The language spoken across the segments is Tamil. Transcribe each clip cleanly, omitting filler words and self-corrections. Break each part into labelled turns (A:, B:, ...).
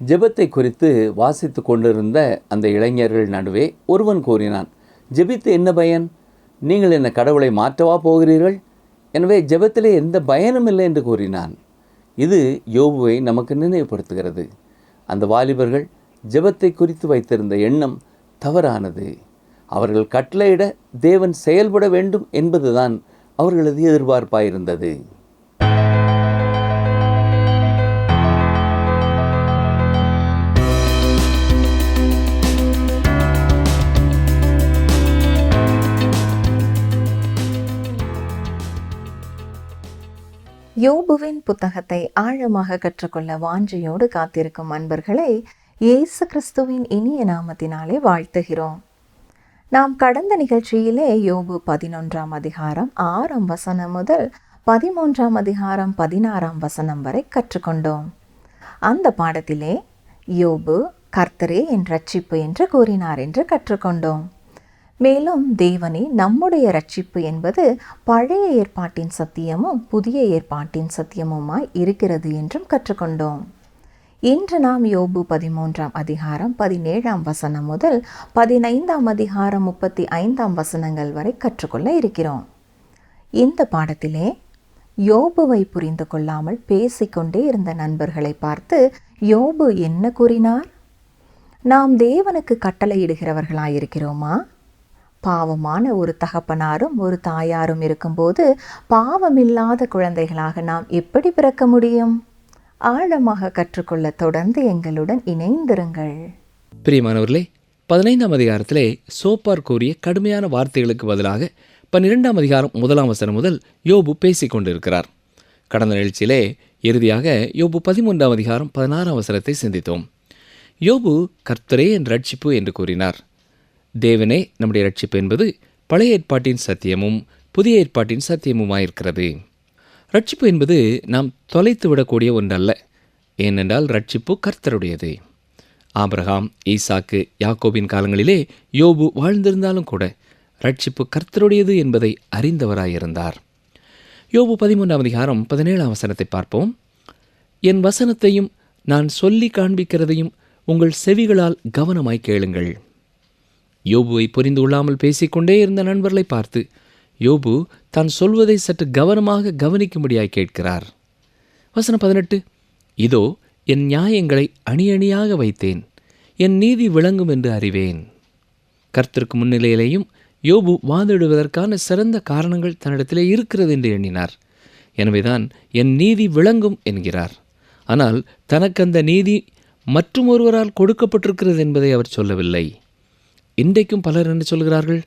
A: ஜெபத்தை குறித்து வாசித்து கொண்டிருந்த அந்த இளைஞர்கள் நடுவே ஒருவன் கூறினான், ஜெபித்து என்ன பயன்? நீங்கள் என்ன கடவுளை மாற்றவா போகிறீர்கள்? எனவே ஜெபத்திலே எந்த பயனும் இல்லை என்று கூறினான். இது யோபுவை நமக்கு நினைவுபடுத்துகிறது. அந்த வாலிபர்கள் ஜெபத்தை குறித்து வைத்திருந்த எண்ணம் தவறானது. அவர்கள் கட்டளையிட தேவன் செயல்பட வேண்டும் என்பதுதான் அவர்களது எதிர்பார்ப்பாயிருந்தது.
B: யோபுவின் புத்தகத்தை ஆழமாக கற்றுக்கொள்ள வாஞ்சையோடு காத்திருக்கும் அன்பர்களை இயேசு கிறிஸ்துவின் இனிய நாமத்தினாலே வாழ்த்துகிறோம். நாம் கடந்த நிகழ்ச்சியிலே யோபு 11ஆம் அதிகாரம் 6ஆம் வசனம் முதல் 13ஆம் அதிகாரம் 16ஆம் வசனம் வரை கற்றுக்கொண்டோம். அந்த பாடத்திலே யோபு கர்த்தரே என் இரட்சிப்பு என்று கூறினார் என்று கற்றுக்கொண்டோம். மேலும் தேவனே நம்முடைய இரட்சிப்பு என்பது பழைய ஏற்பாட்டின் சத்தியமும் புதிய ஏற்பாட்டின் சத்தியமுமாய் இருக்கிறது என்றும் கற்றுக்கொண்டோம். இன்று நாம் யோபு 13ஆம் அதிகாரம் 17ஆம் வசனம் முதல் 15ஆம் அதிகாரம் 35ஆம் வசனங்கள் வரை கற்றுக்கொள்ள இருக்கிறோம். இந்த பாடத்திலே யோபுவை புரிந்து கொள்ளாமல் பேசிக்கொண்டே இருந்த நண்பர்களை பார்த்து யோபு என்ன கூறினார்? நாம் தேவனுக்கு கட்டளையிடுகிறவர்களாயிருக்கிறோமா? பாவமான ஒரு தகப்பனாரும் ஒரு தாயாரும் இருக்கும்போது பாவமில்லாத குழந்தைகளாக நாம் எப்படி பிறக்க முடியும்? ஆழமாக கற்றுக்கொள்ள தொடர்ந்து எங்களுடன் இணைந்திருங்கள்.
C: பிரியமானவர்களே, 15ஆம் அதிகாரத்திலே சோப்பார் கூறிய கடுமையான வார்த்தைகளுக்கு பதிலாக 12ஆம் அதிகாரம் 1ஆம் வசனம் முதல் யோபு பேசிக் கொண்டிருக்கிறார். கடந்த நிகழ்ச்சியிலே இறுதியாக யோபு 13ஆம் அதிகாரம் 16ஆம் வசனத்தை சிந்தித்தோம். யோபு கர்த்தரே என் இரட்சிப்பு என்று கூறினார். தேவனே நம்முடைய இரட்சிப்பு என்பது பழைய ஏற்பாட்டின் சத்தியமும் புதிய ஏற்பாட்டின் சத்தியமுமாயிருக்கிறது. இரட்சிப்பு என்பது நாம் தொலைத்து விடக்கூடிய ஒன்றல்ல. ஏனென்றால் இரட்சிப்பு கர்த்தருடையது. ஆபிரகாம், ஈசாக்கு, யாக்கோபின் காலங்களிலே யோபு வாழ்ந்திருந்தாலும் கூட இரட்சிப்பு கர்த்தருடையது என்பதை அறிந்தவராயிருந்தார். யோபு 13ஆம் அதிகாரம் 17ஆம் வசனத்தை பார்ப்போம். என் வசனத்தையும் நான் சொல்லி காண்பிக்கிறதையும் உங்கள் செவிகளால் கவனமாய் கேளுங்கள். யோபுவை புரிந்து கொள்ளாமல் பேசிக்கொண்டே இருந்த நண்பர்களை பார்த்து யோபு தான் சொல்வதை சற்று கவனமாக கவனிக்கும்படியாய் கேட்கிறார். வசனம் 18, இதோ என் நியாயங்களை அணி அணியாக வைத்தேன், என் நீதி விளங்கும் என்று அறிவேன். கர்த்தருக்கு முன்னிலையிலேயும் யோபு வாதிடுவதற்கான சிறந்த காரணங்கள் தன்னிடத்திலே இருக்கிறது என்று எண்ணினார். எனவேதான் என் நீதி விளங்கும் என்கிறார். ஆனால் தனக்கு அந்த நீதி மற்றும் ஒருவரால் கொடுக்கப்பட்டிருக்கிறது என்பதை அவர் சொல்லவில்லை. இன்றைக்கும் பலர் என்ன சொல்கிறார்கள்?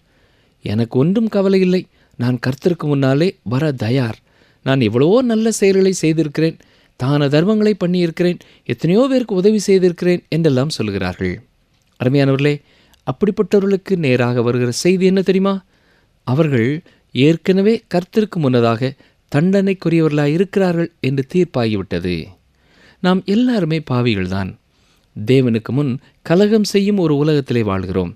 C: எனக்கு ஒன்றும் கவலை இல்லை, நான் கர்த்தருக்கு முன்னாலே வர தயார், நான் எவ்வளவோ நல்ல செயல்களை செய்திருக்கிறேன், தான தர்மங்களை பண்ணியிருக்கிறேன், எத்தனையோ பேருக்கு உதவி செய்திருக்கிறேன் என்றெல்லாம் சொல்கிறார்கள். அருமையானவர்களே, அப்படிப்பட்டவர்களுக்கு நேராக வருகிற செய்தி என்ன தெரியுமா? அவர்கள் ஏற்கனவே கர்த்தருக்கு முன்னதாக தண்டனைக்குரியவர்களாக இருக்கிறார்கள் என்று தீர்ப்பாகிவிட்டது. நாம் எல்லாருமே பாவிகள்தான். தேவனுக்கு முன் கலகம் செய்யும் ஒரு உலகத்திலே வாழ்கிறோம்.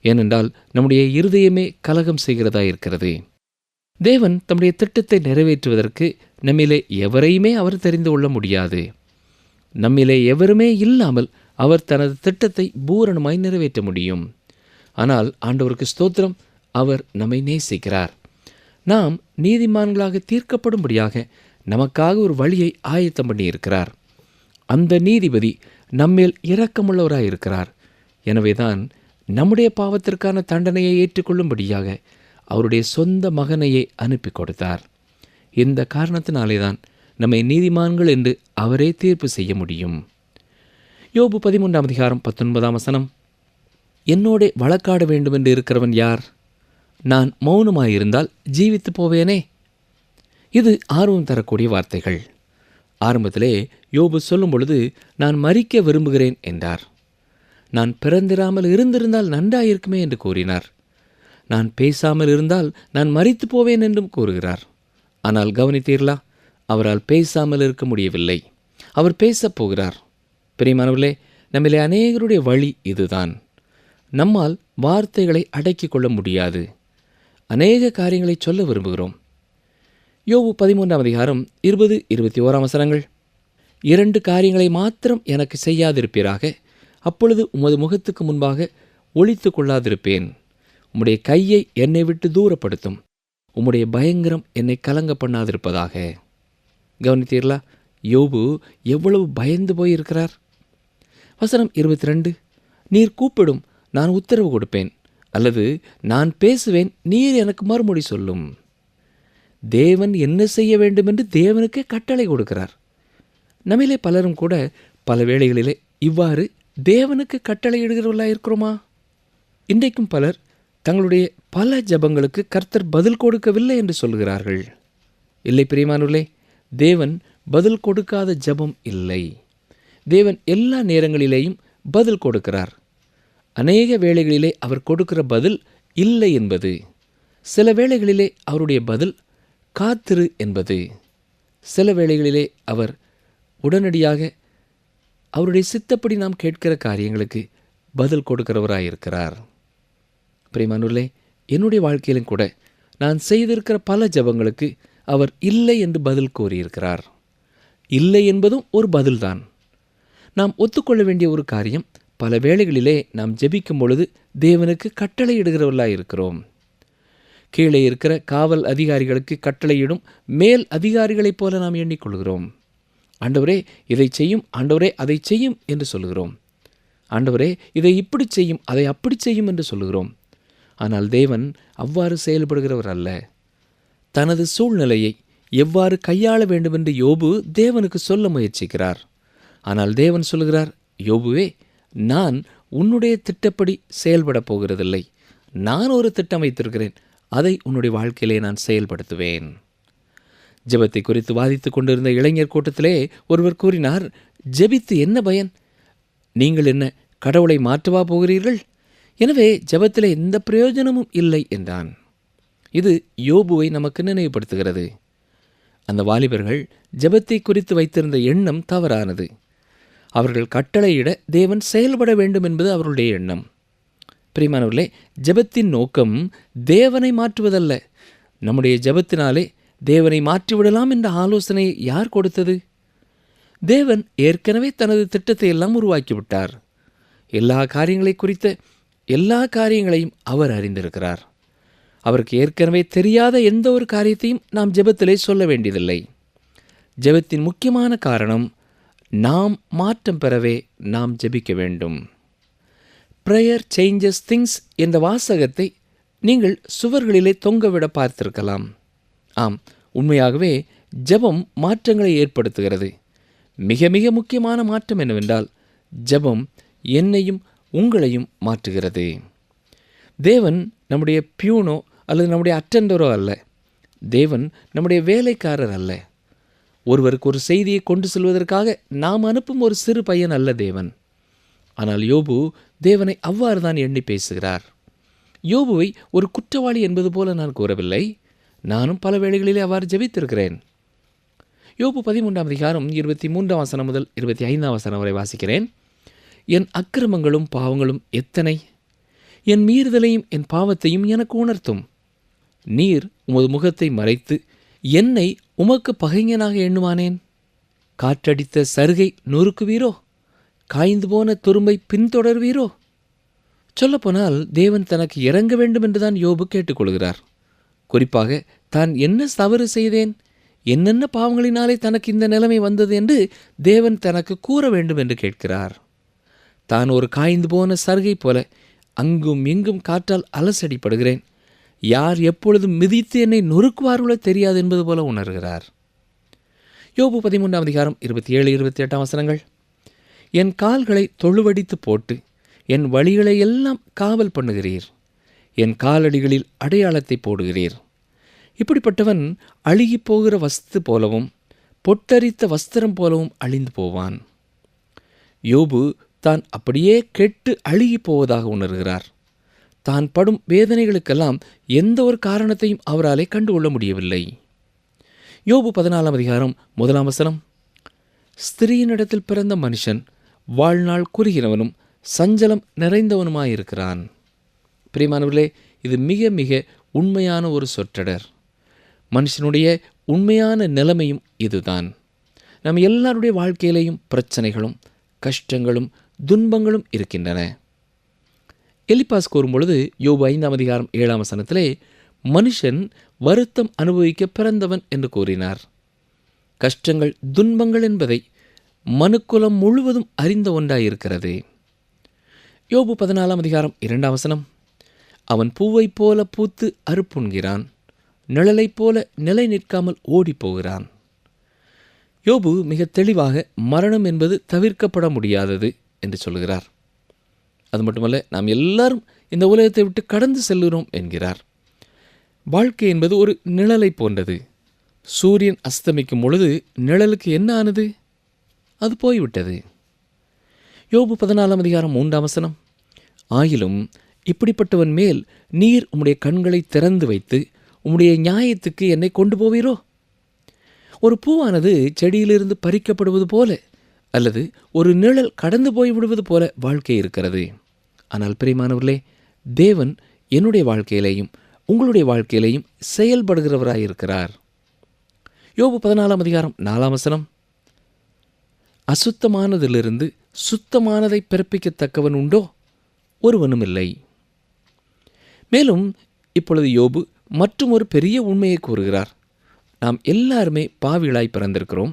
C: ஏனென்றால் நம்முடைய இருதயமே கலகம் செய்கிறதா இருக்கிறது. தேவன் தம்முடைய திட்டத்தை நிறைவேற்றுவதற்கு நம்மிலே எவரையுமே அவர் தெரிந்து கொள்ள முடியாது. நம்மிலே எவருமே இல்லாமல் அவர் தனது திட்டத்தை பூரணமாய் நிறைவேற்ற முடியும். ஆனால் ஆண்டவருக்கு ஸ்தோத்திரம், அவர் நம்மை நேசிக்கிறார். நாம் நீதிமான்களாக தீர்க்கப்படும்படியாக நமக்காக ஒரு வழியை ஆயத்தம் பண்ணியிருக்கிறார். அந்த நீதிபதி நம்மேல் இரக்கமுள்ளவராயிருக்கிறார். எனவேதான் நம்முடைய பாவத்திற்கான தண்டனையை ஏற்றுக்கொள்ளும்படியாக அவருடைய சொந்த மகனையே அனுப்பி கொடுத்தார். இந்த காரணத்தினாலே தான் நம்மை நீதிமான்கள் என்று அவரே தீர்ப்பு செய்ய முடியும். யோபு 13ஆம் அதிகாரம் 19ஆம் வசனம், என்னோடே வழக்காட வேண்டும் என்று இருக்கிறவன் யார்? நான் மௌனமாயிருந்தால் ஜீவித்து போவேனே. இது ஆர்வம் தரக்கூடிய வார்த்தைகள். ஆரம்பத்திலே யோபு சொல்லும் பொழுது நான் மரிக்க விரும்புகிறேன் என்றார். நான் பிறந்திராமல் இருந்திருந்தால் நன்றாயிருக்குமே என்று கூறினார். நான் பேசாமல் இருந்தால் நான் மரித்து போவேன் என்றும் கூறுகிறார். ஆனால் கவனித்தீர்களா? அவரால் பேசாமல் இருக்க முடியவில்லை. அவர் பேசப் போகிறார். பிரியமானவர்களே, நம்மிலே அநேகருடைய வழி இதுதான். நம்மால் வார்த்தைகளை அடக்கிக் கொள்ள முடியாது. அநேக காரியங்களை சொல்ல விரும்புகிறோம். யோபு 13ஆம் அதிகாரம் 20-21 வசனங்கள். 2 காரியங்களை மாத்திரம் எனக்கு செய்யாதிருப்பீராக. அப்பொழுது உமது முகத்துக்கு முன்பாக ஒளித்து கொள்ளாதிருப்பேன். உம்முடைய கையை என்னை விட்டு தூரப்படுத்தும். உம்முடைய பயங்கரம் என்னை கலங்க பண்ணாதிருப்பதாக. கவனித்தீர்களா? யோபு எவ்வளவு பயந்து போயிருக்கிறார். வசனம் 22, நீர் கூப்பிடும், நான் உத்தரவு கொடுப்பேன், அல்லது நான் பேசுவேன், நீர் எனக்கு மறுமொழி சொல்லும். தேவன் என்ன செய்ய வேண்டும் என்று தேவனுக்கே கட்டளை கொடுக்கிறார். நம்மிலே பலரும் கூட பல வேளைகளிலே இவ்வாறு தேவனுக்கு கட்டளையிடுகிறவர்களாக இருக்கிறோமா? இன்றைக்கும் பலர் தங்களுடைய பல ஜெபங்களுக்கு கர்த்தர் பதில் கொடுக்கவில்லை என்று சொல்கிறார்கள். இல்லை பிரியமானவர்களே, தேவன் பதில் கொடுக்காத ஜெபம் இல்லை. தேவன் எல்லா நேரங்களிலேயும் பதில் கொடுக்கிறார். அநேக வேளைகளிலே அவர் கொடுக்கிற பதில் இல்லை என்பது, சில வேளைகளிலே அவருடைய பதில் காத்திரு என்பது, சில வேளைகளிலே அவர் உடனடியாக அவருடைய சித்தப்படி நாம் கேட்கிற காரியங்களுக்கு பதில் கொடுக்கிறவராயிருக்கிறார். பிரியமானவர்களே, என்னுடைய வாழ்க்கையிலும் கூட நான் செய்திருக்கிற பல ஜெபங்களுக்கு அவர் இல்லை என்று பதில் கூறியிருக்கிறார். இல்லை என்பதும் ஒரு பதில்தான். நாம் ஒத்துக்கொள்ள வேண்டிய ஒரு காரியம், பல வேளைகளிலே நாம் ஜெபிக்கும் பொழுது தேவனுக்கு கட்டளையிடுகிறவர்களாக இருக்கிறோம். கீழே இருக்கிற காவல் அதிகாரிகளுக்கு கட்டளையிடும் மேல் அதிகாரிகளைப் போல நாம் எண்ணிக்கொள்கிறோம். ஆண்டவரே இதை செய்யும், ஆண்டவரே அதை செய்யும் என்று சொல்கிறோம். ஆண்டவரே இதை இப்படி செய்யும், அதை அப்படி செய்யும் என்று சொல்கிறோம். ஆனால் தேவன் அவ்வாறு செயல்படுகிறவர் அல்ல. தனது சூழ்நிலையை எவ்வாறு கையாள வேண்டுமென்று யோபு தேவனுக்கு சொல்ல முயற்சிக்கிறார். ஆனால் தேவன் சொல்கிறார், யோபுவே, நான் உன்னுடைய திட்டப்படி செயல்பட போகிறதில்லை. நான் ஒரு திட்டம் வைத்திருக்கிறேன், அதை உன்னுடைய வாழ்க்கையிலே நான் செயல்படுத்துவேன். ஜெபத்தை குறித்து வாதித்துக் கொண்டிருந்த இளைஞர் கூட்டத்திலே ஒருவர் கூறினார், ஜெபித்து என்ன பயன்? நீங்கள் என்ன கடவுளை மாற்றவா போகிறீர்கள்? எனவே ஜெபத்திலே எந்த பிரயோஜனமும் இல்லை என்றான். இது யோபுவை நமக்கு நினைவுபடுத்துகிறது. அந்த வாலிபர்கள் ஜெபத்தை குறித்து வைத்திருந்த எண்ணம் தவறானது. அவர்கள் கட்டளையிட தேவன் செயல்பட வேண்டும் என்பது அவர்களுடைய எண்ணம். பிரியமானவர்களே, ஜெபத்தின் நோக்கம் தேவனை மாற்றுவதல்ல. நம்முடைய ஜெபத்தினாலே தேவனை மாற்றிவிடலாம் என்ற ஆலோசனை யார் கொடுத்தது? தேவன் ஏற்கனவே தனது திட்டத்தை எல்லாம் உருவாக்கிவிட்டார். எல்லா காரியங்களை குறித்த எல்லா காரியங்களையும் அவர் அறிந்திருக்கிறார். அவருக்கு ஏற்கனவே தெரியாத எந்த ஒரு காரியத்தையும் நாம் ஜெபத்திலே சொல்ல வேண்டியதில்லை. ஜெபத்தின் முக்கியமான காரணம், நாம் மாற்றம் பெறவே நாம் ஜெபிக்க வேண்டும். ப்ரேயர் சேஞ்சஸ் திங்ஸ் என்ற வாசகத்தை நீங்கள் சுவர்களிலே தொங்கவிட பார்த்திருக்கலாம். ஆம், உண்மையாகவே ஜெபம் மாற்றங்களை ஏற்படுத்துகிறது. மிக மிக முக்கியமான மாற்றம் என்னவென்றால், ஜெபம் என்னையும் உங்களையும் மாற்றுகிறது. தேவன் நம்முடைய பியூனோ அல்லது நம்முடைய அட்டெண்டரோ அல்ல. தேவன் நம்முடைய வேலைக்காரர் அல்ல. ஒருவருக்கு ஒரு செய்தியை கொண்டு செல்வதற்காக நாம் அனுப்பும் ஒரு சிறு பையன் அல்ல தேவன். ஆனால் யோபு தேவனை அவ்வாறு தான் எண்ணி பேசுகிறார். யோபுவை ஒரு குற்றவாளி என்பது போல நான் கூறவில்லை. நானும் பல வேளைகளிலே அவ்வாறு ஜெபித்திருக்கிறேன். யோபு 13 அதிகாரம் 23 வசனம் முதல் 25 வசனம் வரை வாசிக்கிறேன். என் அக்கிரமங்களும் பாவங்களும் எத்தனை! என் மீறுதலையும் என் பாவத்தையும் எனக்கு உணர்த்தும். நீர் உமது முகத்தை மறைத்து என்னை உமக்கு பகைஞனாக எண்ணுவானேன்? காற்றடித்த சருகை நொறுக்குவீரோ? காய்ந்து போன துரும்பை பின்தொடர்வீரோ? சொல்லப்போனால் தேவன் தனக்கு இறங்க வேண்டும் என்றுதான் யோபு கேட்டுக்கொள்கிறார். குறிப்பாக தான் என்ன தவறு செய்தேன், என்னென்ன பாவங்களினாலே தனக்கு இந்த நிலைமை வந்தது என்று தேவன் தனக்கு கூற வேண்டும் என்று கேட்கிறார். தான் ஒரு காய்ந்து போன சருகை போல அங்கும் இங்கும் காற்றால் அலசடிப்படுகிறேன். யார் எப்பொழுதும் மிதித்து என்னை நொறுக்குவார்களோ தெரியாது என்பது போல உணர்கிறார். யோபு 13 அதிகாரம் 27-28 வசனங்கள். என் கால்களை தொழுவடித்து போட்டு என் வழிகளை எல்லாம் காவல் பண்ணுகிறீர். என் காலடிகளில் அடையாளத்தை போடுகிறீர். இப்படிப்பட்டவன் அழுகி போகிற வஸ்து போலவும் பொட்டரித்த வஸ்திரம் போலவும் அழிந்து போவான். யோபு தான் அப்படியே கெட்டு அழுகி போவதாக உணர்கிறார். தான் படும் வேதனைகளுக்கெல்லாம் எந்த ஒரு காரணத்தையும் அவராலே கண்டுகொள்ள முடியவில்லை. யோபு 14 அதிகாரம் 1 வசனம். ஸ்திரீயினிடத்தில் பிறந்த மனுஷன் வாழ்நாள் குறுகினவனும் சஞ்சலம் நிறைந்தவனுமாயிருக்கிறான். பிரியமானவர்களே, இது மிக மிக உண்மையான ஒரு சொற்றொடர். மனுஷனுடைய உண்மையான நிலைமையும் இதுதான். நம் எல்லாருடைய வாழ்க்கையிலேயும் பிரச்சனைகளும் கஷ்டங்களும் துன்பங்களும் இருக்கின்றன. எலிப்பாஸ் கூறும்பொழுது யோபு 5:7 மனுஷன் வருத்தம் அனுபவிக்க பிறந்தவன் என்று கூறினார். கஷ்டங்கள் துன்பங்கள் என்பதை மனுக்குலம் முழுவதும் அறிந்த ஒன்றாயிருக்கிறது. யோபு 14:2 அவன் பூவைப் போல பூத்து அறுப்புண்கிறான், நிழலைப் போல நிலை நிற்காமல் ஓடிப்போகிறான். யோபு மிக தெளிவாக மரணம் என்பது தவிர்க்கப்பட முடியாதது என்று சொல்கிறார். அது மட்டுமல்ல, நாம் எல்லாரும் இந்த உலகத்தை விட்டு கடந்து செல்கிறோம் என்கிறார். வாழ்க்கை என்பது ஒரு நிழலை போன்றது. சூரியன் அஸ்தமிக்கும் பொழுது நிழலுக்கு என்ன ஆனது? அது போய்விட்டது. யோபு 14:3 ஆயிலும் இப்படிப்பட்டவன் மேல் நீர் உம்முடைய கண்களை திறந்து வைத்து உம்முடைய நியாயத்துக்கு என்னை கொண்டு போவீரோ? ஒரு பூவானது செடியிலிருந்து பறிக்கப்படுவது போல அல்லது ஒரு நிழல் கடந்து போய்விடுவது போல வாழ்க்கை இருக்கிறது. ஆனால் பிரியமானவர்களே, தேவன் என்னுடைய வாழ்க்கையிலேயும் உங்களுடைய வாழ்க்கையிலேயும் செயல்படுகிறவராயிருக்கிறார். யோபு 14:4 அசுத்தமானதிலிருந்து சுத்தமானதை பிறப்பிக்கத்தக்கவன் உண்டோ? ஒருவனும் இல்லை. மேலும் இப்பொழுது யோபு மற்றும் ஒரு பெரிய உண்மையை கூறுகிறார். நாம் எல்லாருமே பாவிகளாய் பிறந்திருக்கிறோம்.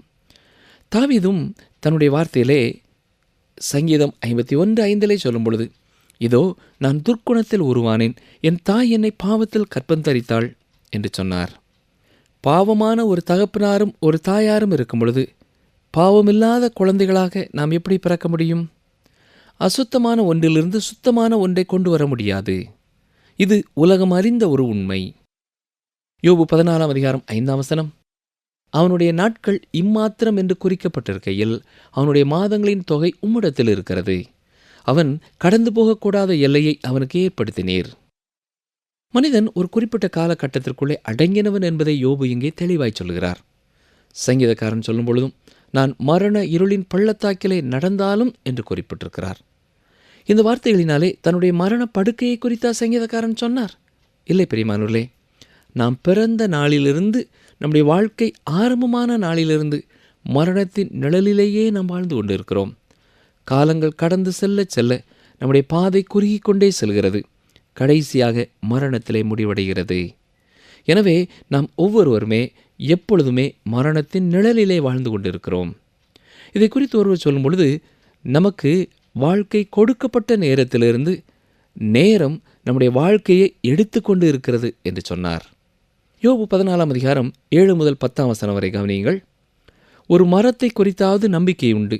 C: தாவீதும் தன்னுடைய வார்த்தையிலே சங்கீதம் 51:5 சொல்லும் பொழுது, இதோ நான் துர்க்குணத்தில் உருவானேன், என் தாய் என்னை பாவத்தில் கற்பந்தரித்தாள் என்று சொன்னார். பாவமான ஒரு தகப்பனாரும் ஒரு தாயாரும் இருக்கும் பொழுது பாவமில்லாத குழந்தைகளாக நாம் எப்படி பிறக்க முடியும்? அசுத்தமான ஒன்றிலிருந்து சுத்தமான ஒன்றை கொண்டு வர முடியாது. இது உலகம் அறிந்த ஒரு உண்மை. யோபு 14:5 அவனுடைய நாட்கள் இம்மாத்திரம் என்று குறிக்கப்பட்டிருக்கையில் அவனுடைய மாதங்களின் தொகை உம்மிடத்தில் இருக்கிறது. அவன் கடந்து போகக்கூடாத எல்லையை அவனுக்கு ஏற்படுத்தினீர். மனிதன் ஒரு குறிப்பிட்ட காலகட்டத்திற்குள்ளே அடங்கினவன் என்பதை யோபு இங்கே தெளிவாய் சொல்கிறார். சங்கீதக்காரன் சொல்லும் பொழுதும் நான் மரண இருளின் பள்ளத்தாக்கிலே நடந்தாலும் என்று குறிப்பிட்டிருக்கிறார். இந்த வார்த்தைகளினாலே தன்னுடைய மரண படுக்கையை குறித்தா சங்கீதக்காரன் சொன்னார்? இல்லை பிரியமானவர்களே, நாம் பிறந்த நாளிலிருந்து நம்முடைய வாழ்க்கை ஆரம்பமான நாளிலிருந்து மரணத்தின் நிழலிலேயே நாம் வாழ்ந்து கொண்டிருக்கிறோம். காலங்கள் கடந்து செல்ல செல்ல நம்முடைய பாதை குறுகி கொண்டே செல்கிறது. கடைசியாக மரணத்திலே முடிவடைகிறது. எனவே நாம் ஒவ்வொருவருமே எப்பொழுதுமே மரணத்தின் நிழலிலே வாழ்ந்து கொண்டிருக்கிறோம். இதை குறித்து ஒருவர் சொல்லும் பொழுது, நமக்கு வாழ்க்கை கொடுக்கப்பட்ட நேரத்திலிருந்து நேரம் நம்முடைய வாழ்க்கையை எடுத்துக்கொண்டு இருக்கிறது என்று சொன்னார். யோபு 14:7-10 வரை கவனியுங்கள். ஒரு மரத்தை குறித்தாவது நம்பிக்கை உண்டு.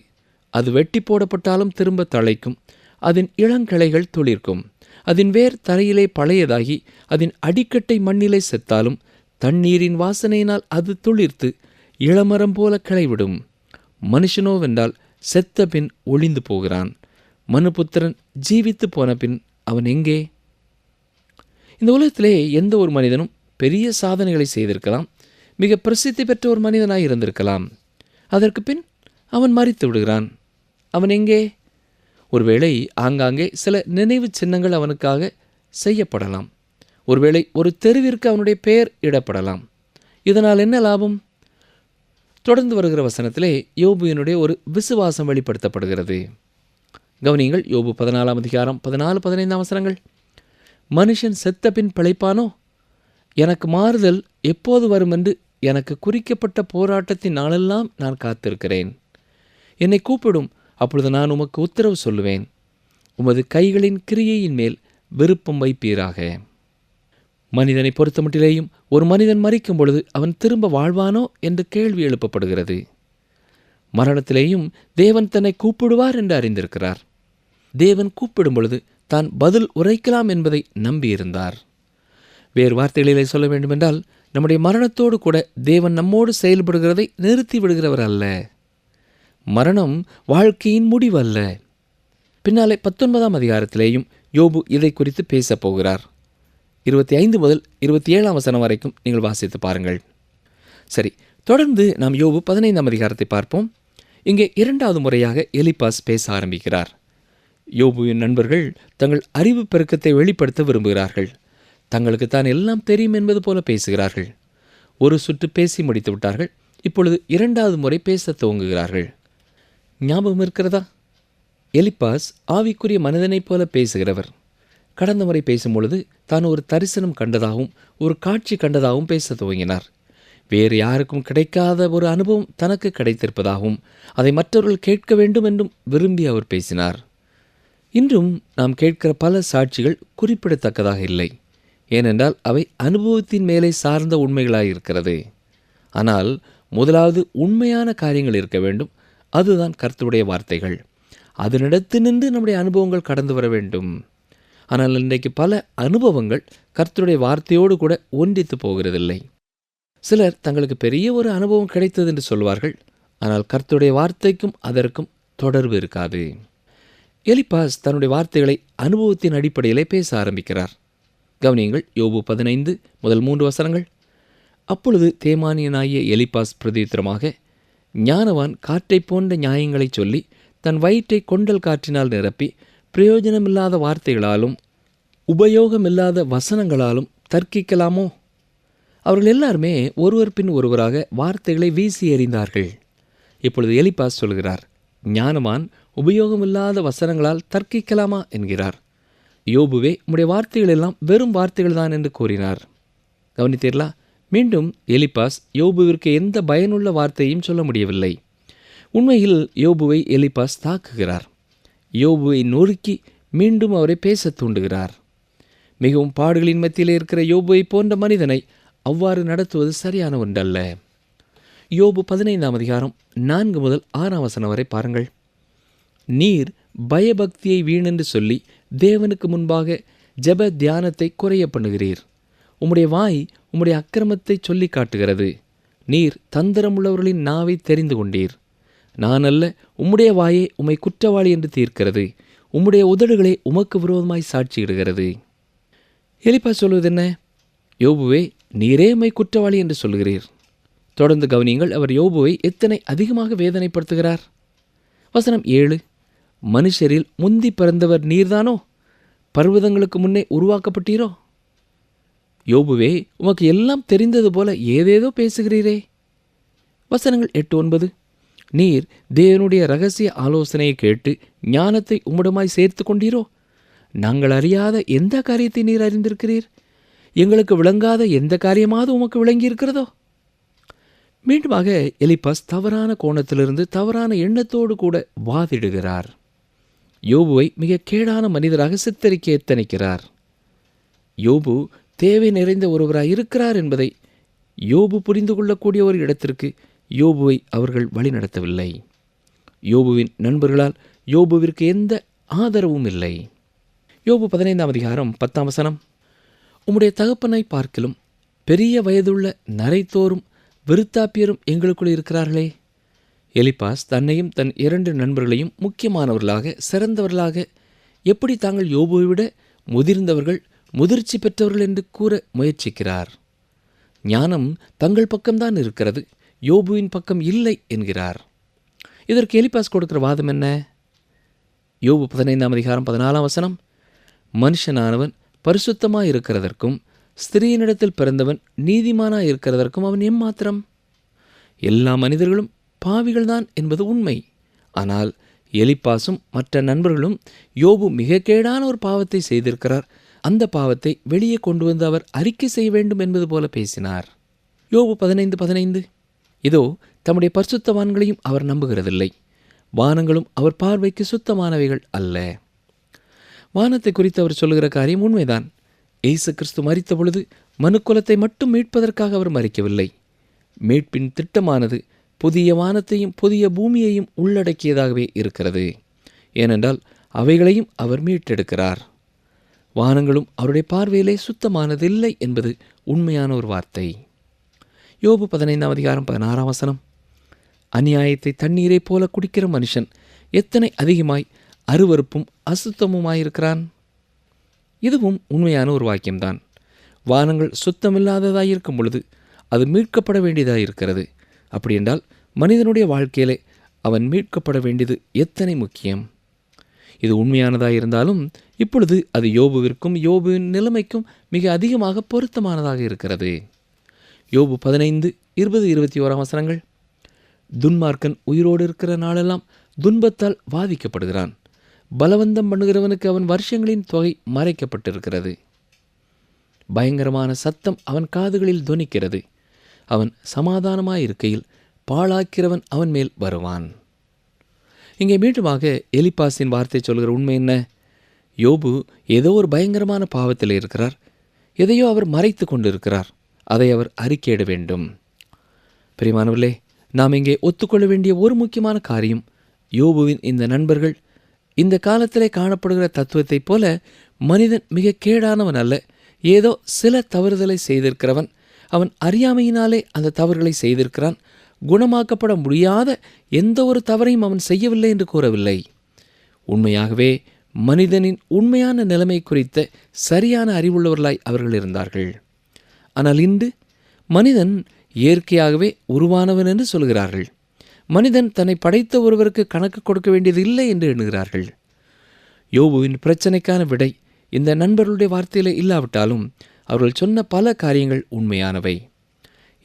C: அது வெட்டி போடப்பட்டாலும் திரும்ப தழைக்கும். அதன் இளங்கிளைகள் துளிர்க்கும். அதன் வேர் தரையிலே பழையதாகி அதன் அடிக்கட்டை மண்ணிலே செத்தாலும் தண்ணீரின் வாசனையினால் அது துளிர்த்து இளமரம் போல கிளைவிடும். மனுஷனோவென்றால் செத்த பின் ஒளிந்து போகிறான். மனுபுத்திரன் ஜீவித்து போன பின் அவன் எங்கே? இந்த உலகத்திலே எந்த ஒரு மனிதனும் பெரிய சாதனைகளை செய்திருக்கலாம். மிக பிரசித்தி பெற்ற ஒரு மனிதனாய் இருந்திருக்கலாம். அதற்கு பின் அவன் மரித்து விடுகிறான். அவன் எங்கே? ஒருவேளை ஆங்காங்கே சில நினைவு சின்னங்கள் அவனுக்காக செய்யப்படலாம். ஒருவேளை ஒரு தெருவிற்கு அவனுடைய பெயர் இடப்படலாம். இதனால் என்ன லாபம்? தொடர்ந்து வருகிற வசனத்திலே யோபுவினுடைய ஒரு விசுவாசம் வெளிப்படுத்தப்படுகிறது. கவனியங்கள். யோபு 14:14-15 மனுஷன் செத்த பின் பிழைப்பானோ? எனக்கு மாறுதல் எப்போது வரும் என்று எனக்கு குறிக்கப்பட்ட போராட்டத்தின் நாளெல்லாம் நான் காத்திருக்கிறேன். என்னை கூப்பிடும், அப்பொழுது நான் உமக்கு உத்தரவு சொல்லுவேன். உமது கைகளின் கிரியையின் மேல் விருப்பம் வைப்பீராக. மனிதனை பொறுத்தமட்டிலேயும் ஒரு மனிதன் மரிக்கும் பொழுது அவன் திரும்ப வாழ்வானோ என்று கேள்வி எழுப்பப்படுகிறது. மரணத்திலேயும் தேவன் தன்னை கூப்பிடுவார் என்று அறிந்திருக்கிறார். தேவன் கூப்பிடும் பொழுது தான் பதில் உரைக்கலாம் என்பதை நம்பியிருந்தார். வேறு வார்த்தைகளிலே சொல்ல வேண்டுமென்றால், நம்முடைய மரணத்தோடு கூட தேவன் நம்மோடு செயல்படுகிறதை நிறுத்தி விடுகிறவர் அல்ல. மரணம் வாழ்க்கையின் முடிவல்ல. பின்னாலே 19ஆம் அதிகாரத்திலேயும் யோபு இதை குறித்து பேசப் போகிறார். 25-27 வரைக்கும் நீங்கள் வாசித்து பாருங்கள். சரி, தொடர்ந்து நாம் யோபு 15ஆம் அதிகாரத்தை பார்ப்போம். இங்கே இரண்டாவது முறையாக எலிப்பாஸ் பேச ஆரம்பிக்கிறார். யோபுவின் நண்பர்கள் தங்கள் அறிவு பெருக்கத்தை வெளிப்படுத்த விரும்புகிறார்கள். தங்களுக்கு தான் எல்லாம் தெரியும் என்பது போல பேசுகிறார்கள். ஒரு சுற்று பேசி முடித்து விட்டார்கள். இப்பொழுது இரண்டாவது முறை பேசத் துவங்குகிறார்கள். ஞாபகம் இருக்கிறதா? எலிப்பாஸ் ஆவிக்குரிய மனிதனைப் போல பேசுகிறவர். கடந்த முறை பேசும்பொழுது தான் ஒரு தரிசனம் கண்டதாகவும் ஒரு காட்சி கண்டதாகவும் பேச துவங்கினார். வேறு யாருக்கும் கிடைக்காத ஒரு அனுபவம் தனக்கு கிடைத்திருப்பதாகவும் அதை மற்றவர்கள் கேட்க வேண்டும் என்றும் விரும்பி அவர் பேசினார். இன்றும் நாம் கேட்கிற பல சாட்சிகள் குறிப்பிடத்தக்கதாக இல்லை. ஏனென்றால் அவை அனுபவத்தின் மேலே சார்ந்த உண்மைகளாயிருக்கிறது. ஆனால் முதலாவது உண்மையான காரியங்கள் இருக்க வேண்டும். அதுதான் கர்த்தருடைய வார்த்தைகள். அதனிடத்து நின்று நம்முடைய அனுபவங்கள் கடந்து வர வேண்டும். ஆனால் இன்றைக்கு பல அனுபவங்கள் கர்த்தருடைய வார்த்தையோடு கூட ஒன்றித்து போகிறதில்லை. சிலர் தங்களுக்கு பெரிய ஒரு அனுபவம் கிடைத்தது என்று சொல்வார்கள். ஆனால் கர்த்தருடைய வார்த்தைக்கும் அதற்கும் தொடர்பு இருக்காது. எலிப்பாஸ் தன்னுடைய வார்த்தைகளை அனுபவத்தின் அடிப்படையிலே பேச ஆரம்பிக்கிறார். கவனியங்கள், யோபு 15 முதல் 3 வசனங்கள். அப்பொழுது தேமானியனாகிய எலிப்பாஸ் பிரதியுத்தரமாக, ஞானவான் காற்றைப் போன்ற நியாயங்களை சொல்லி தன் வயிற்றை கொண்டல் காற்றினால் நிரப்பி பிரயோஜனமில்லாத வார்த்தைகளாலும் உபயோகமில்லாத வசனங்களாலும் தர்க்கிக்கலாமோ? அவர்கள் எல்லாருமே ஒருவர் பின் ஒருவராக வார்த்தைகளை வீசி எறிந்தார்கள். இப்பொழுது எலிப்பாஸ் சொல்கிறார், ஞானவான் உபயோகமில்லாத வசனங்களால் தர்க்கிக்கலாமா என்கிறார். யோபுவே, உம்முடைய வார்த்தைகள் எல்லாம் வெறும் வார்த்தைகள் தான் என்று கூறினார். கவனித்தீர்களா? மீண்டும் எலிப்பாஸ் யோபுவிற்கு எந்த பயனுள்ள வார்த்தையும் சொல்ல முடியவில்லை. உண்மையில் யோபுவை எலிப்பாஸ் தாக்குகிறார். யோபுவை நொறுக்கி மீண்டும் அவரை பேச தூண்டுகிறார். மிகவும் பாடுகளின் மத்தியிலே இருக்கிற யோபுவை போன்ற மனிதனை அவ்வாறு நடத்துவது சரியான ஒன்றல்ல. யோபு 15 அதிகாரம் 4 முதல் 6 வசனம் வரை பாருங்கள். நீர் பயபக்தியை வீணென்று சொல்லி தேவனுக்கு முன்பாக ஜெப தியானத்தை குறைய பண்ணுகிறீர். உம்முடைய வாய் உம்முடைய அக்கிரமத்தை சொல்லி காட்டுகிறது. நீர் தந்திரமுள்ளவர்களின் நாவை தெரிந்து கொண்டீர். நான் அல்ல, உம்முடைய வாயே உம்மை குற்றவாளி என்று தீர்க்கிறது. உம்முடைய உதடுகளே உமக்கு விரோதமாய் சாட்சியிடுகிறது. எலிப்பாஸ் சொல்வது என்ன? யோபுவே, நீரே உம்மை குற்றவாளி என்று சொல்கிறீர். தொடர்ந்து கவனியுங்கள், அவர் யோபுவை எத்தனை அதிகமாக வேதனைப்படுத்துகிறார். வசனம் 7. மனுஷரில் முந்தி பிறந்தவர் நீர்தானோ? பர்வதங்களுக்கு முன்னே உருவாக்கப்பட்டீரோ? யோபுவே, உமக்கு எல்லாம் தெரிந்தது போல ஏதேதோ பேசுகிறீரே. வசனங்கள் 8-9. நீர் தேவனுடைய இரகசிய ஆலோசனையை கேட்டு ஞானத்தை உம்மிடமாய் சேர்த்து கொண்டீரோ? நாங்கள் அறியாத எந்த காரியத்தை நீர் அறிந்திருக்கிறீர்? எங்களுக்கு விளங்காத எந்த காரியமாவது உமக்கு விளங்கியிருக்கிறதோ? மீண்டுமாக எலிப்பாஸ் தவறான கோணத்திலிருந்து தவறான எண்ணத்தோடு கூட வாதிடுகிறார். யோபுவை மிக கேடான மனிதராக சித்தரிக்க எத்தனிக்கிறார். யோபு தேவை நிறைந்த ஒருவராய் இருக்கிறார் என்பதை யோபு புரிந்து கொள்ளக்கூடிய ஒரு இடத்திற்கு யோபுவை அவர்கள் வழிநடத்தவில்லை. யோபுவின் நண்பர்களால் யோபுவிற்கு எந்த ஆதரவும் இல்லை. யோபு 15 அதிகாரம் 10 வசனம். உம்முடைய தகப்பனை பார்க்கிலும் பெரிய வயதுள்ள நரைத்தோரும் விருத்தாப்பியரும் எங்களுக்குள் இருக்கிறார்களே. எலிப்பாஸ் தன்னையும் தன் 2 நண்பர்களையும் முக்கியமானவர்களாக சிறந்தவர்களாக எப்படி தாங்கள் யோபுவை விட முதிர்ந்தவர்கள் முதிர்ச்சி பெற்றவர்கள் என்று கூற முயற்சிக்கிறார். ஞானம் தங்கள் பக்கம்தான் இருக்கிறது, யோபுவின் பக்கம் இல்லை என்கிறார். இதற்கு எலிப்பாஸ் கொடுக்கிற வாதம் என்ன? யோபு 15 அதிகாரம் 14 வசனம். மனுஷனானவன் பரிசுத்தமாய் இருக்கிறதற்கும் ஸ்திரீனிடத்தில் பிறந்தவன் நீதிமானாய் இருக்கிறதற்கும் அவன் எம்மாத்திரம்? எல்லா மனிதர்களும் பாவிகள்தான் என்பது உண்மை. ஆனால் எலிப்பாசும் மற்ற நண்பர்களும் யோபு மிக கேடான ஒரு பாவத்தை செய்திருக்கிறார், அந்த பாவத்தை வெளியே கொண்டு வந்து அவர் அறிக்கை செய்ய வேண்டும் என்பது போல பேசினார். யோபு 15:15. இதோ தம்முடைய பரிசுத்தவான்களையும் அவர் நம்புகிறதில்லை, வானங்களும் அவர் பார்வைக்கு சுத்தமானவைகள் அல்ல. வானத்தை குறித்து அவர் சொல்லுகிற காரியம் உண்மைதான். இயேசு கிறிஸ்து மரித்த பொழுது மனுக்குலத்தை மட்டும் மீட்பதற்காக அவர் மரிக்கவில்லை. மீட்பின் திட்டமானது புதிய வானத்தையும் புதிய பூமியையும் உள்ளடக்கியதாகவே இருக்கிறது. ஏனென்றால் அவைகளையும் அவர் மீட்டெடுக்கிறார். வானங்களும் அவருடைய பார்வையிலே சுத்தமானதில்லை என்பது உண்மையான ஒரு வார்த்தை. யோபு 15 அதிகாரம் 16 வசனம். அநியாயத்தை தண்ணீரைப் போல குடிக்கிற மனுஷன் எத்தனை அதிகமாய் அருவருப்பும் அசுத்தமுமாயிருக்கிறான். இதுவும் உண்மையான ஒரு வாக்கியம்தான். வானங்கள் சுத்தமில்லாததாயிருக்கும் பொழுது அது மீட்கப்பட வேண்டியதாயிருக்கிறது. அப்படி என்றால் மனிதனுடைய வாழ்க்கையிலே அவன் மீட்கப்பட வேண்டியது எத்தனை முக்கியம். இது உண்மையானதாயிருந்தாலும் இப்பொழுது அது யோபுவிற்கும் யோபுவின் நிலைமைக்கும் மிக அதிகமாக பொருத்தமானதாக இருக்கிறது. யோபு 15:20-21 வசனங்கள். துன்மார்க்கன் உயிரோடு இருக்கிற நாளெல்லாம் துன்பத்தால் வாதிக்கப்படுகிறான். பலவந்தம் பண்ணுகிறவனுக்கு அவன் வருஷங்களின் தொகை மறைக்கப்பட்டிருக்கிறது. பயங்கரமான சத்தம் அவன் காதுகளில் தொனிக்கிறது. அவன் சமாதானமாயிருக்கையில் பாழாக்கிறவன் அவன் மேல் வருவான். இங்கே மீண்டுமாக எலிப்பாசின் வார்த்தை சொல்கிற உண்மை என்ன? யோபு ஏதோ ஒரு பயங்கரமான பாவத்தில் இருக்கிறார். எதையோ அவர் மறைத்து கொண்டிருக்கிறார். அதை அவர் அறிக்கையிட வேண்டும். பிரியமானவர்களே, நாம் இங்கே ஒத்துக்கொள்ள வேண்டிய ஒரு முக்கியமான காரியம், யோபுவின் இந்த நண்பர்கள் இந்த காலத்திலே காணப்படுகிற தத்துவத்தைப் போல மனிதன் மிக கேடானவன் அல்ல. ஏதோ சில தவறுதலை செய்திருக்கிறவன். அவன் அறியாமையினாலே அந்த தவறுகளை செய்திருக்கிறான். குணமாக்கப்பட முடியாத எந்த ஒரு தவறையும் அவன் செய்யவில்லை என்று கூறவில்லை. உண்மையாகவே மனிதனின் உண்மையான நிலைமை குறித்த சரியான அறிவுள்ளவர்களாய் அவர்கள் இருந்தார்கள். ஆனால் இன்று மனிதன் இயற்கையாகவே உருவானவன் என்று சொல்கிறார்கள். மனிதன் தன்னை படைத்த ஒருவருக்கு கணக்கு கொடுக்க வேண்டியது இல்லை என்று எண்ணுகிறார்கள். யோபுவின் பிரச்சனைக்கான விடை இந்த நண்பர்களுடைய வார்த்தையிலே இல்லாவிட்டாலும் அவர்கள் சொன்ன பல காரியங்கள் உண்மையானவை.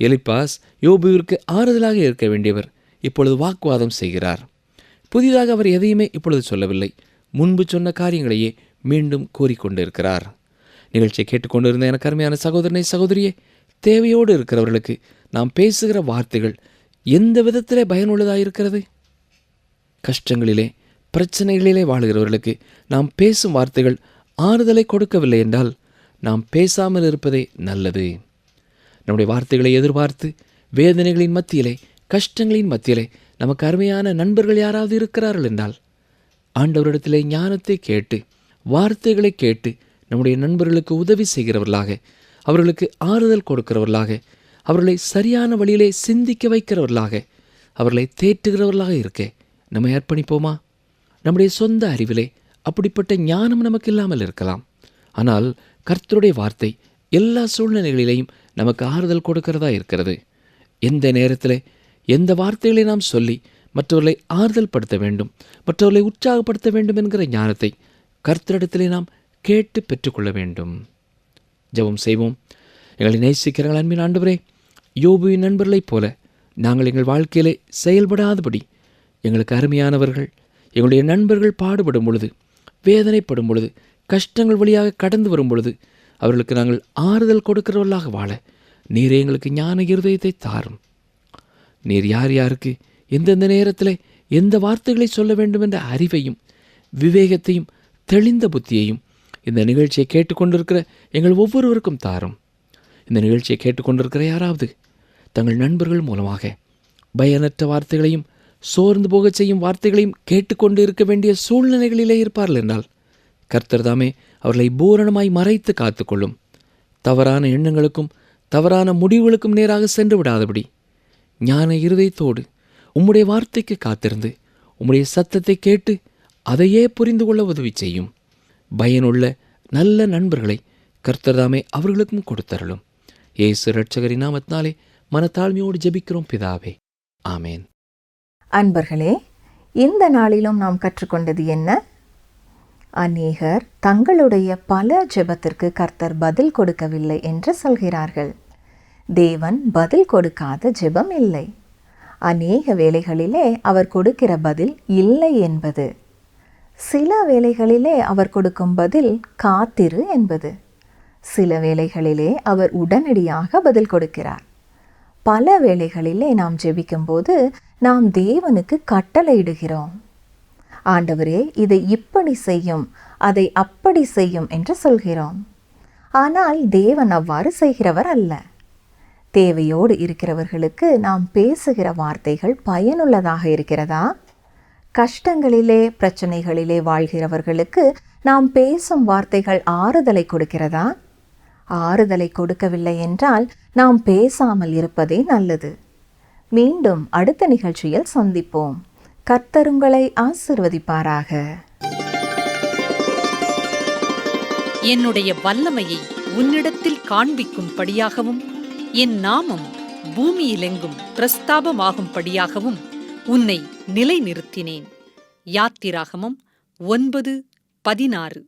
C: எலிப்பாஸ் யோபுவிற்கு ஆறுதலாக இருக்க வேண்டியவர் இப்பொழுது வாக்குவாதம் செய்கிறார். புதிதாக அவர் எதையுமே இப்பொழுது சொல்லவில்லை. முன்பு சொன்ன காரியங்களையே மீண்டும் கூறிக்கொண்டிருக்கிறார். நிகழ்ச்சியை கேட்டுக்கொண்டிருந்த எனக்கு அருமையான சகோதரனை சகோதரியே, தேவையோடு இருக்கிறவர்களுக்கு நாம் பேசுகிற வார்த்தைகள் எந்த விதத்திலே பயனுள்ளதாக இருக்கிறது? கஷ்டங்களிலே பிரச்சனைகளிலே வாழுகிறவர்களுக்கு நாம் பேசும் வார்த்தைகள் ஆறுதலை கொடுக்கவில்லை என்றால் நாம் பேசாமல் இருப்பதே நல்லது. நம்முடைய வார்த்தைகளை எதிர்பார்த்து வேதனைகளின் மத்தியிலே, கஷ்டங்களின் மத்தியிலே நமக்கு அருமையான நண்பர்கள் யாராவது இருக்கிறார்கள் என்றால் ஆண்டவரிடத்திலே ஞானத்தை கேட்டு, வார்த்தைகளை கேட்டு நம்முடைய நண்பர்களுக்கு உதவி செய்கிறவர்களாக, அவர்களுக்கு ஆறுதல் கொடுக்கிறவர்களாக, அவர்களை சரியான வழியிலே சிந்திக்க வைக்கிறவர்களாக, அவர்களை தேற்றுகிறவர்களாக இருக்க நம்மை அர்ப்பணிப்போமா? நம்முடைய சொந்த அறிவிலே அப்படிப்பட்ட ஞானம் நமக்கு இல்லாமல் இருக்கலாம். ஆனால் கர்த்தருடைய வார்த்தை எல்லா சூழ்நிலைகளிலேயும் நமக்கு ஆறுதல் கொடுக்கிறதா இருக்கிறது. எந்த நேரத்தில் எந்த வார்த்தைகளை நாம் சொல்லி மற்றவர்களை ஆறுதல் படுத்த வேண்டும், மற்றவர்களை உற்சாகப்படுத்த வேண்டும் என்கிற ஞானத்தை கர்த்தரிடத்திலே நாம் கேட்டு பெற்றுக்கொள்ள வேண்டும். ஜெபம் செய்வோம். எங்களை நேசிக்கிறங்கள் அன்பின் ஆண்டவரே, யோபுவின் நண்பர்களைப் போல நாங்கள் எங்கள் வாழ்க்கையிலே செயல்படாதபடி எங்களுக்கு அருமையானவர்கள், எங்களுடைய நண்பர்கள் பாடுபடும் பொழுது, வேதனைப்படும் பொழுது, கஷ்டங்கள் வழியாக கடந்து வரும் பொழுது அவர்களுக்கு நாங்கள் ஆறுதல் கொடுக்கிறவர்களாக வாழ நீரே எங்களுக்கு ஞான இருதயத்தை தாரும். நீர் யார் யாருக்கு எந்தெந்த நேரத்தில் எந்த வார்த்தைகளை சொல்ல வேண்டும் என்ற அறிவையும் விவேகத்தையும் தெளிந்த புத்தியையும் இந்த நிகழ்ச்சியை கேட்டுக்கொண்டிருக்கிற எங்கள் ஒவ்வொருவருக்கும் தாரும். இந்த நிகழ்ச்சியை கேட்டுக்கொண்டிருக்கிற யாராவது தங்கள் நண்பர்கள் மூலமாக பயனற்ற வார்த்தைகளையும் சோர்ந்து போகச் செய்யும் வார்த்தைகளையும் கேட்டுக்கொண்டு இருக்க வேண்டிய சூழ்நிலைகளிலே இருப்பார்கள் என்றால் கர்த்தர் தாமே அவர்களை பூரணமாய் மறைத்து காத்துக்கொள்ளும். தவறான எண்ணங்களுக்கும் தவறான முடிவுகளுக்கும் நேராக சென்று விடாதபடி ஞான இருதயத்தோடு உம்முடைய வார்த்தைக்கு காத்திருந்து உம்முடைய சத்தத்தை கேட்டு அதையே புரிந்து கொள்ள உதவி செய்யும். பயனுள்ள நல்ல நண்பர்களை கர்த்தர் தாமே அவர்களுக்கும் கொடுத்தருளும். இயேசு இரட்சகரின் நாமத்தினாலே மனத்தாழ்மையோடு ஜெபிக்கிறோம் பிதாவே, ஆமேன்.
B: அன்பர்களே, இந்த நாளிலும் நாம் கற்றுக்கொண்டது என்ன? அநேகர் தங்களுடைய பல ஜெபத்திற்கு கர்த்தர் பதில் கொடுக்கவில்லை என்று சொல்கிறார்கள். தேவன் பதில் கொடுக்காத ஜெபம் இல்லை. அநேக வேளைகளிலே அவர் கொடுக்கிற பதில் இல்லை என்பது. சில வேளைகளிலே அவர் கொடுக்கும் பதில் காத்திரு என்பது. சில வேளைகளிலே அவர் உடனடியாக பதில் கொடுக்கிறார். பல வேளைகளிலே நாம் ஜெபிக்கும்போது நாம் தேவனுக்கு கட்டளையிடுகிறோம். ஆண்டவரே, இதை இப்படி செய்யும், அதை அப்படி செய்யும் என்று சொல்கிறோம். ஆனால் தேவன் அவ்வாறு செய்கிறவர் அல்ல. தேவையோடு இருக்கிறவர்களுக்கு நாம் பேசுகிற வார்த்தைகள் பயனுள்ளதாக இருக்கிறதா? கஷ்டங்களிலே பிரச்சனைகளிலே வாழ்கிறவர்களுக்கு நாம் பேசும் வார்த்தைகள் ஆறுதலை கொடுக்கிறதா? ஆறுதலை கொடுக்கவில்லை என்றால் நாம் பேசாமல் இருப்பதே நல்லது. மீண்டும் அடுத்த நிகழ்ச்சியில் சந்திப்போம். கர்த்தர் உங்களை ஆசீர்வதிப்பாராக.
D: என்னுடைய வல்லமையை உன்னிடத்தில் காண்பிக்கும்படியாகவும் என் நாமம் பூமியிலெங்கும் பிரஸ்தாபமாகும்படியாகவும் உன்னை நிலைநிறுத்தினேன். யாத்திராகமம் 9:16.